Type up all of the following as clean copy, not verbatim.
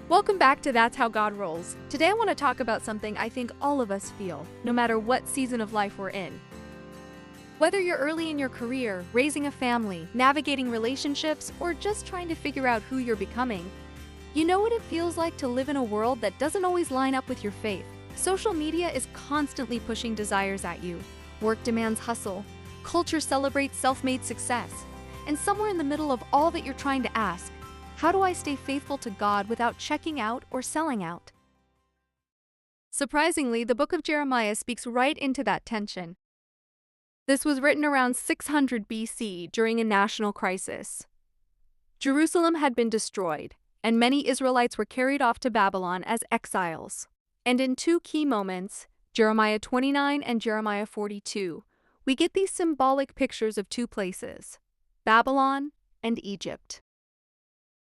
Welcome back to That's How God Rolls. Today I want to talk about something I think all of us feel, no matter what season of life we're in. Whether you're early in your career, raising a family, navigating relationships, or just trying to figure out who you're becoming, you know what it feels like to live in a world that doesn't always line up with your faith. Social media is constantly pushing desires at you. Work demands hustle. Culture celebrates self-made success. And somewhere in the middle of all that you're trying to ask, how do I stay faithful to God without checking out or selling out? Surprisingly, the book of Jeremiah speaks right into that tension. This was written around 600 BC during a national crisis. Jerusalem had been destroyed, and many Israelites were carried off to Babylon as exiles. And in two key moments, Jeremiah 29 and Jeremiah 42, we get these symbolic pictures of two places, Babylon and Egypt.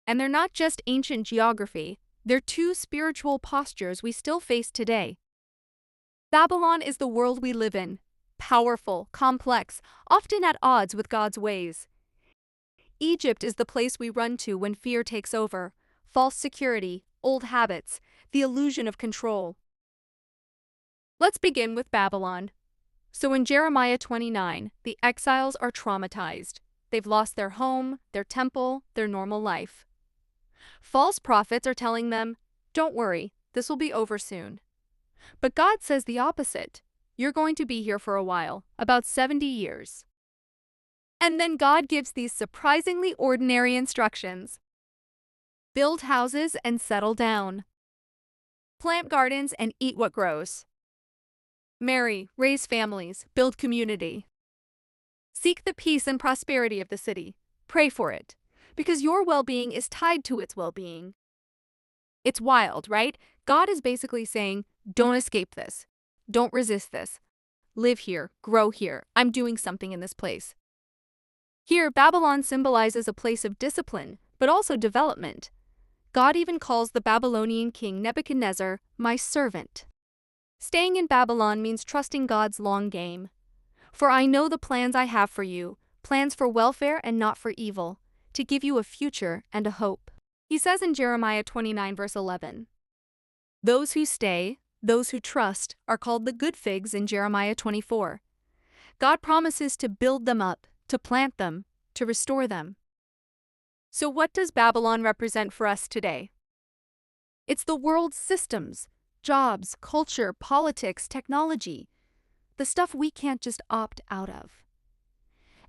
And they're not just ancient geography, they're two spiritual postures we still face today. Babylon is the world we live in, powerful, complex, often at odds with God's ways. Egypt is the place we run to when fear takes over, false security, old habits, the illusion of control. Let's begin with Babylon. So in Jeremiah 29, the exiles are traumatized. They've lost their home, their temple, their normal life. False prophets are telling them, don't worry, this will be over soon. But God says the opposite. You're going to be here for a while, about 70 years. And then God gives these surprisingly ordinary instructions. Build houses and settle down. Plant gardens and eat what grows. Marry, raise families, build community. Seek the peace and prosperity of the city. Pray for it, because your well-being is tied to its well-being. It's wild, right? God is basically saying, don't escape this. Don't resist this. Live here, grow here. I'm doing something in this place. Here, Babylon symbolizes a place of discipline, but also development. God even calls the Babylonian king Nebuchadnezzar my servant. Staying in Babylon means trusting God's long game. For I know the plans I have for you, plans for welfare and not for evil, to give you a future and a hope. He says in Jeremiah 29 verse 11, those who stay, those who trust, are called the good figs in Jeremiah 24. God promises to build them up, to plant them, to restore them. So what does Babylon represent for us today? It's the world's systems, jobs, culture, politics, technology, the stuff we can't just opt out of.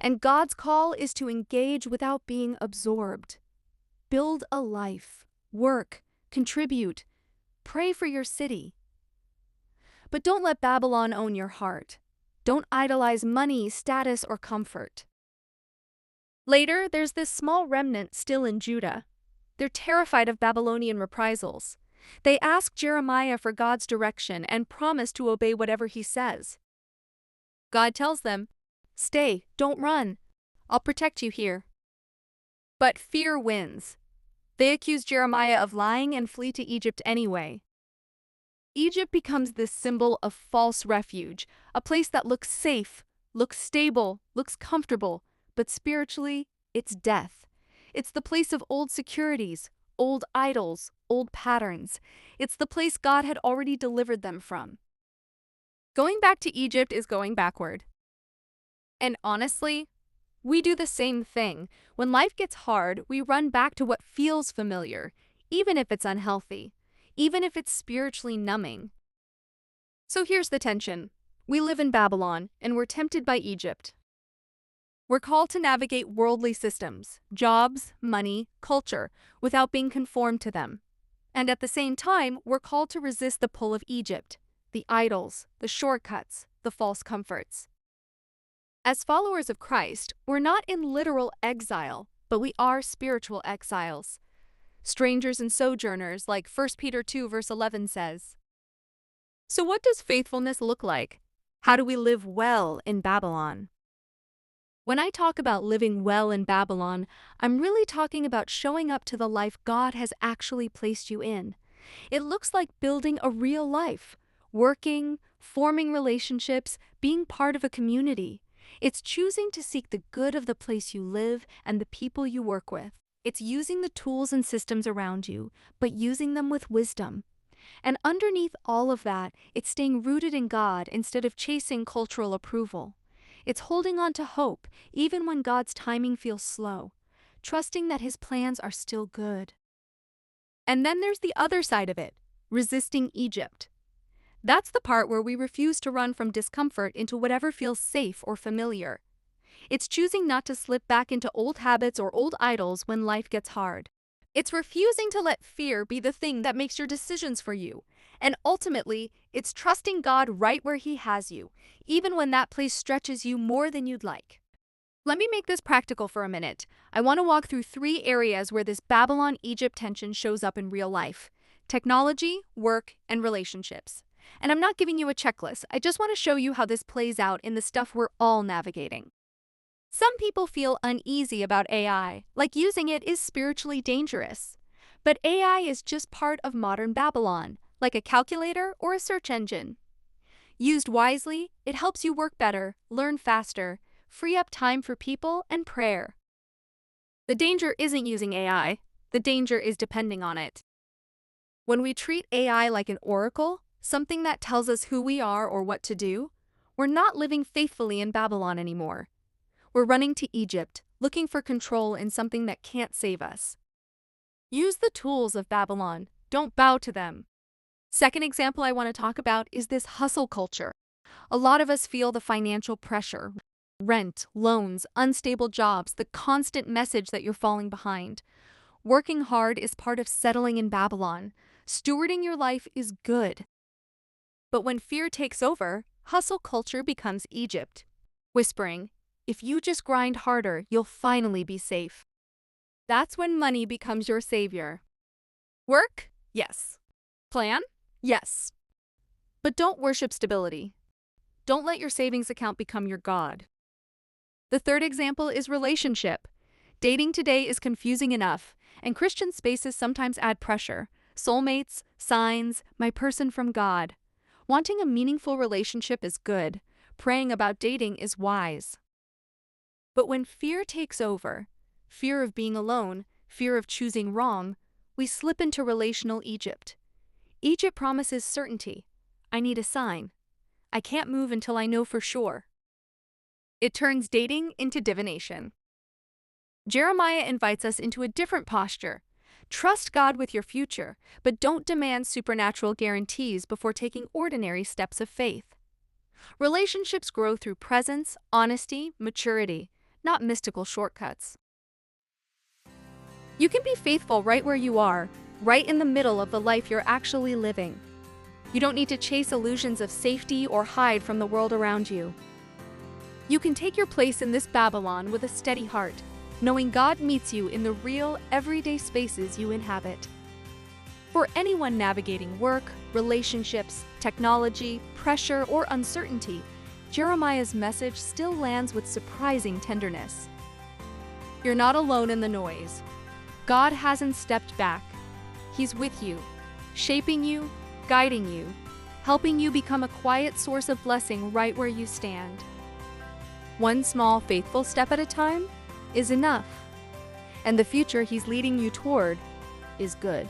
And God's call is to engage without being absorbed. Build a life, work, contribute, pray for your city. But don't let Babylon own your heart. Don't idolize money, status, or comfort. Later, there's this small remnant still in Judah. They're terrified of Babylonian reprisals. They ask Jeremiah for God's direction and promise to obey whatever he says. God tells them, stay, don't run. I'll protect you here. But fear wins. They accuse Jeremiah of lying and flee to Egypt anyway. Egypt becomes this symbol of false refuge, a place that looks safe, looks stable, looks comfortable, but spiritually, it's death. It's the place of old securities, old idols, old patterns. It's the place God had already delivered them from. Going back to Egypt is going backward. And honestly, we do the same thing. When life gets hard, we run back to what feels familiar, even if it's unhealthy, even if it's spiritually numbing. So here's the tension. We live in Babylon, and we're tempted by Egypt. We're called to navigate worldly systems, jobs, money, culture, without being conformed to them. And at the same time, we're called to resist the pull of Egypt, the idols, the shortcuts, the false comforts. As followers of Christ, we're not in literal exile, but we are spiritual exiles. Strangers and sojourners, like 1 Peter 2 verse 11 says. So what does faithfulness look like? How do we live well in Babylon? When I talk about living well in Babylon, I'm really talking about showing up to the life God has actually placed you in. It looks like building a real life, working, forming relationships, being part of a community. It's choosing to seek the good of the place you live and the people you work with. It's using the tools and systems around you, but using them with wisdom. And underneath all of that, it's staying rooted in God instead of chasing cultural approval. It's holding on to hope, even when God's timing feels slow, trusting that His plans are still good. And then there's the other side of it, resisting Egypt. That's the part where we refuse to run from discomfort into whatever feels safe or familiar. It's choosing not to slip back into old habits or old idols when life gets hard. It's refusing to let fear be the thing that makes your decisions for you. And ultimately, it's trusting God right where He has you, even when that place stretches you more than you'd like. Let me make this practical for a minute. I want to walk through 3 areas where this Babylon-Egypt tension shows up in real life: technology, work, and relationships. And I'm not giving you a checklist, I just want to show you how this plays out in the stuff we're all navigating. Some people feel uneasy about AI, like using it is spiritually dangerous. But AI is just part of modern Babylon, like a calculator or a search engine. Used wisely, it helps you work better, learn faster, free up time for people and prayer. The danger isn't using AI, the danger is depending on it. When we treat AI like an oracle, something that tells us who we are or what to do, we're not living faithfully in Babylon anymore. We're running to Egypt, looking for control in something that can't save us. Use the tools of Babylon, don't bow to them. Second example I want to talk about is this hustle culture. A lot of us feel the financial pressure. Rent, loans, unstable jobs, the constant message that you're falling behind. Working hard is part of settling in Babylon. Stewarding your life is good. But when fear takes over, hustle culture becomes Egypt, whispering, if you just grind harder, you'll finally be safe. That's when money becomes your savior. Work? Yes. Plan? Yes. But don't worship stability. Don't let your savings account become your god. The third example is relationship. Dating today is confusing enough, and Christian spaces sometimes add pressure. Soulmates, signs, my person from God. Wanting a meaningful relationship is good. Praying about dating is wise. But when fear takes over, fear of being alone, fear of choosing wrong, we slip into relational Egypt. Egypt promises certainty. I need a sign. I can't move until I know for sure. It turns dating into divination. Jeremiah invites us into a different posture. Trust God with your future, but don't demand supernatural guarantees before taking ordinary steps of faith. Relationships grow through presence, honesty, maturity, not mystical shortcuts. You can be faithful right where you are, right in the middle of the life you're actually living. You don't need to chase illusions of safety or hide from the world around you. You can take your place in this Babylon with a steady heart, knowing God meets you in the real, everyday spaces you inhabit. For anyone navigating work, relationships, technology, pressure, or uncertainty, Jeremiah's message still lands with surprising tenderness. You're not alone in the noise. God hasn't stepped back. He's with you, shaping you, guiding you, helping you become a quiet source of blessing right where you stand. One small, faithful step at a time is enough, and the future He's leading you toward is good.